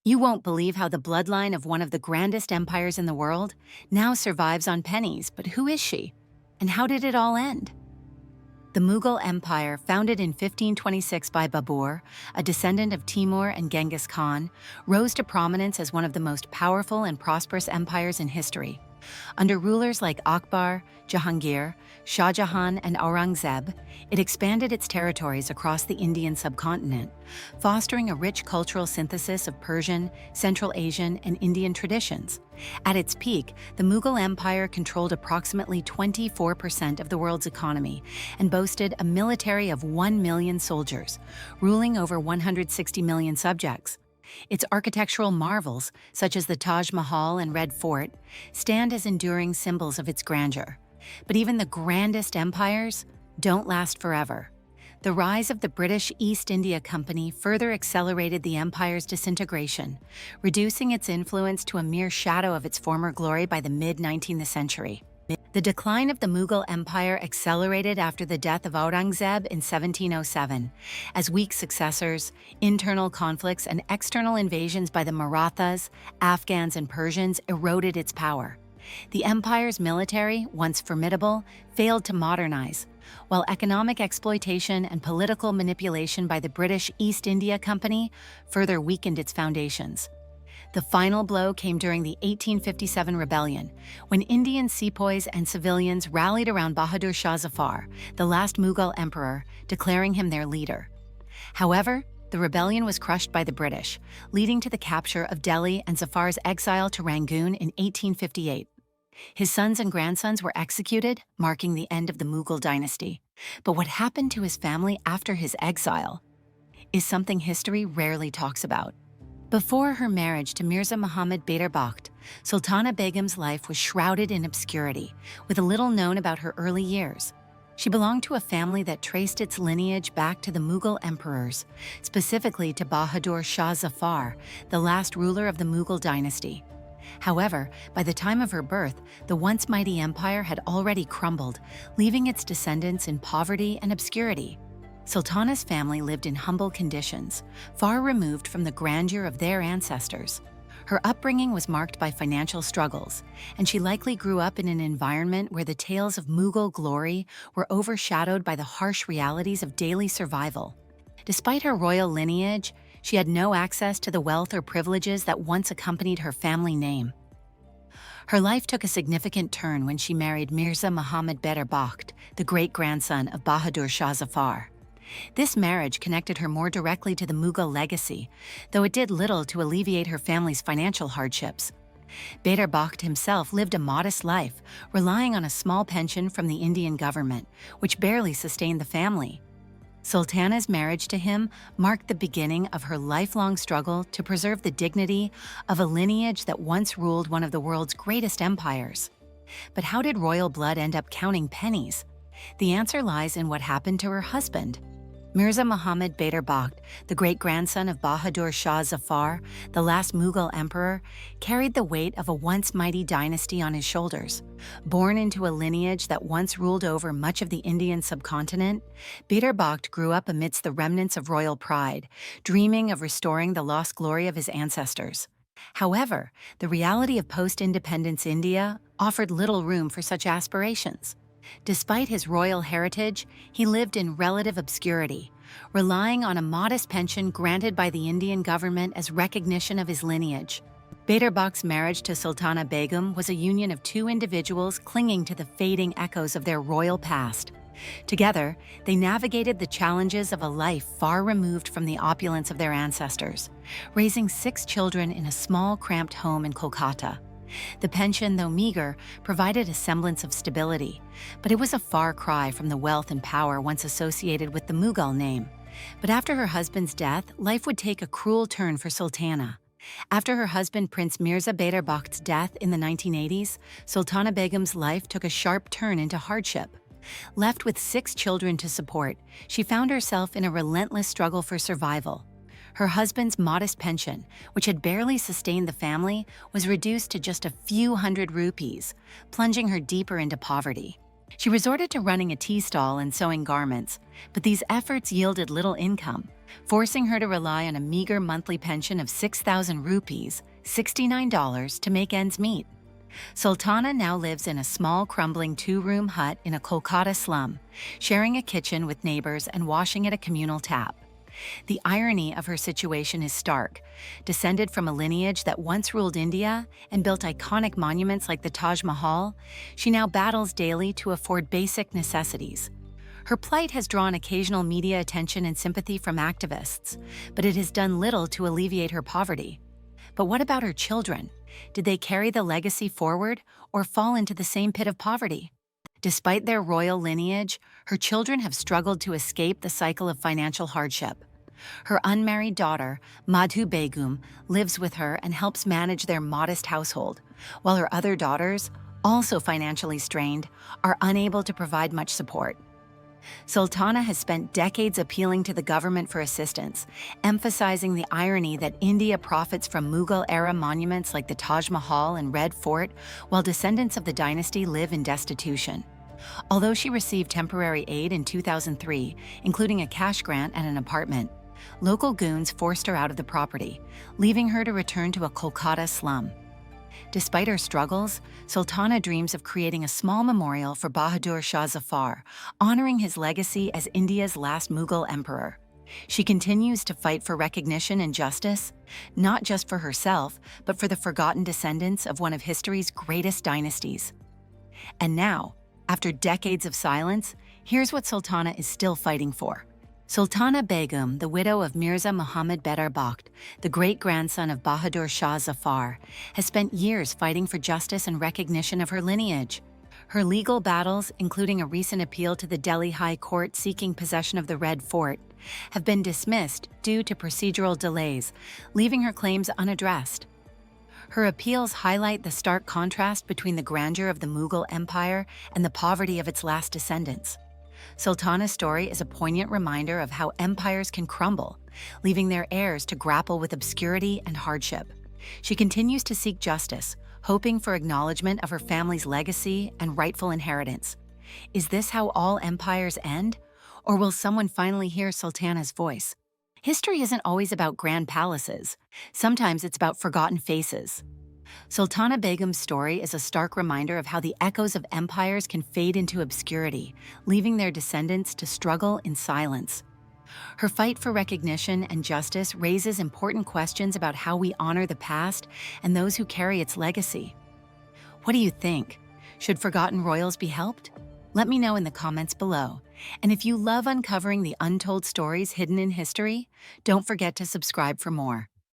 You won't believe how the bloodline of one of the grandest empires in the world now survives on pennies, but who is she? And how did it all end? The Mughal Empire, founded in 1526 by Babur, a descendant of Timur and Genghis Khan, rose to prominence as one of the most powerful and prosperous empires in history. Under rulers like Akbar, Jahangir, Shah Jahan, and Aurangzeb, it expanded its territories across the Indian subcontinent, fostering a rich cultural synthesis of Persian, Central Asian, and Indian traditions. At its peak, the Mughal Empire controlled approximately 24% of the world's economy and boasted a military of 1 million soldiers, ruling over 160 million subjects. Its architectural marvels, such as the Taj Mahal and Red Fort, stand as enduring symbols of its grandeur. But even the grandest empires don't last forever. The rise of the British East India Company further accelerated the empire's disintegration, reducing its influence to a mere shadow of its former glory by the mid-19th century. The decline of the Mughal Empire accelerated after the death of Aurangzeb in 1707, as weak successors, internal conflicts, and external invasions by the Marathas, Afghans, and Persians eroded its power. The empire's military, once formidable, failed to modernize, while economic exploitation and political manipulation by the British East India Company further weakened its foundations. The final blow came during the 1857 rebellion, when Indian sepoys and civilians rallied around Bahadur Shah Zafar, the last Mughal emperor, declaring him their leader. However, the rebellion was crushed by the British, leading to the capture of Delhi and Zafar's exile to Rangoon in 1858. His sons and grandsons were executed, marking the end of the Mughal dynasty. But what happened to his family after his exile is something history rarely talks about. Before her marriage to Mirza Muhammad Bader Bakht, Sultana Begum's life was shrouded in obscurity, with little known about her early years. She belonged to a family that traced its lineage back to the Mughal emperors, specifically to Bahadur Shah Zafar, the last ruler of the Mughal dynasty. However, by the time of her birth, the once mighty empire had already crumbled, leaving its descendants in poverty and obscurity. Sultana's family lived in humble conditions, far removed from the grandeur of their ancestors. Her upbringing was marked by financial struggles, and she likely grew up in an environment where the tales of Mughal glory were overshadowed by the harsh realities of daily survival. Despite her royal lineage, she had no access to the wealth or privileges that once accompanied her family name. Her life took a significant turn when she married Mirza Muhammad Bader Bakht, the great-grandson of Bahadur Shah Zafar. This marriage connected her more directly to the Mughal legacy, though it did little to alleviate her family's financial hardships. Bader Bakht himself lived a modest life, relying on a small pension from the Indian government, which barely sustained the family. Sultana's marriage to him marked the beginning of her lifelong struggle to preserve the dignity of a lineage that once ruled one of the world's greatest empires. But how did royal blood end up counting pennies? The answer lies in what happened to her husband. Mirza Muhammad Bader Bakht, the great-grandson of Bahadur Shah Zafar, the last Mughal emperor, carried the weight of a once mighty dynasty on his shoulders. Born into a lineage that once ruled over much of the Indian subcontinent, Bader Bakht grew up amidst the remnants of royal pride, dreaming of restoring the lost glory of his ancestors. However, the reality of post-independence India offered little room for such aspirations. Despite his royal heritage, he lived in relative obscurity, relying on a modest pension granted by the Indian government as recognition of his lineage. Bader Bakht's marriage to Sultana Begum was a union of two individuals clinging to the fading echoes of their royal past. Together, they navigated the challenges of a life far removed from the opulence of their ancestors, raising 6 children in a small, cramped home in Kolkata. The pension, though meager, provided a semblance of stability, but it was a far cry from the wealth and power once associated with the Mughal name. But after her husband's death, life would take a cruel turn for Sultana. After her husband Prince Mirza Bader Bakht's death in the 1980s, Sultana Begum's life took a sharp turn into hardship. Left with 6 children to support, she found herself in a relentless struggle for survival. Her husband's modest pension, which had barely sustained the family, was reduced to just a few hundred rupees, plunging her deeper into poverty. She resorted to running a tea stall and sewing garments, but these efforts yielded little income, forcing her to rely on a meager monthly pension of 6,000 rupees, $69, to make ends meet. Sultana now lives in a small, crumbling two-room hut in a Kolkata slum, sharing a kitchen with neighbors and washing at a communal tap. The irony of her situation is stark. Descended from a lineage that once ruled India and built iconic monuments like the Taj Mahal, she now battles daily to afford basic necessities. Her plight has drawn occasional media attention and sympathy from activists, but it has done little to alleviate her poverty. But what about her children? Did they carry the legacy forward or fall into the same pit of poverty? Despite their royal lineage, her children have struggled to escape the cycle of financial hardship. Her unmarried daughter, Madhu Begum, lives with her and helps manage their modest household, while her other daughters, also financially strained, are unable to provide much support. Sultana has spent decades appealing to the government for assistance, emphasizing the irony that India profits from Mughal-era monuments like the Taj Mahal and Red Fort, while descendants of the dynasty live in destitution. Although she received temporary aid in 2003, including a cash grant and an apartment, local goons forced her out of the property, leaving her to return to a Kolkata slum. Despite her struggles, Sultana dreams of creating a small memorial for Bahadur Shah Zafar, honoring his legacy as India's last Mughal emperor. She continues to fight for recognition and justice, not just for herself, but for the forgotten descendants of one of history's greatest dynasties. And now, after decades of silence, here's what Sultana is still fighting for. Sultana Begum, the widow of Mirza Muhammad Bedar Bakht, the great-grandson of Bahadur Shah Zafar, has spent years fighting for justice and recognition of her lineage. Her legal battles, including a recent appeal to the Delhi High Court seeking possession of the Red Fort, have been dismissed due to procedural delays, leaving her claims unaddressed. Her appeals highlight the stark contrast between the grandeur of the Mughal Empire and the poverty of its last descendants. Sultana's story is a poignant reminder of how empires can crumble, leaving their heirs to grapple with obscurity and hardship. She continues to seek justice, hoping for acknowledgement of her family's legacy and rightful inheritance. Is this how all empires end? Or will someone finally hear Sultana's voice? History isn't always about grand palaces. Sometimes it's about forgotten faces. Sultana Begum's story is a stark reminder of how the echoes of empires can fade into obscurity, leaving their descendants to struggle in silence. Her fight for recognition and justice raises important questions about how we honor the past and those who carry its legacy. What do you think? Should forgotten royals be helped? Let me know in the comments below. And if you love uncovering the untold stories hidden in history, don't forget to subscribe for more.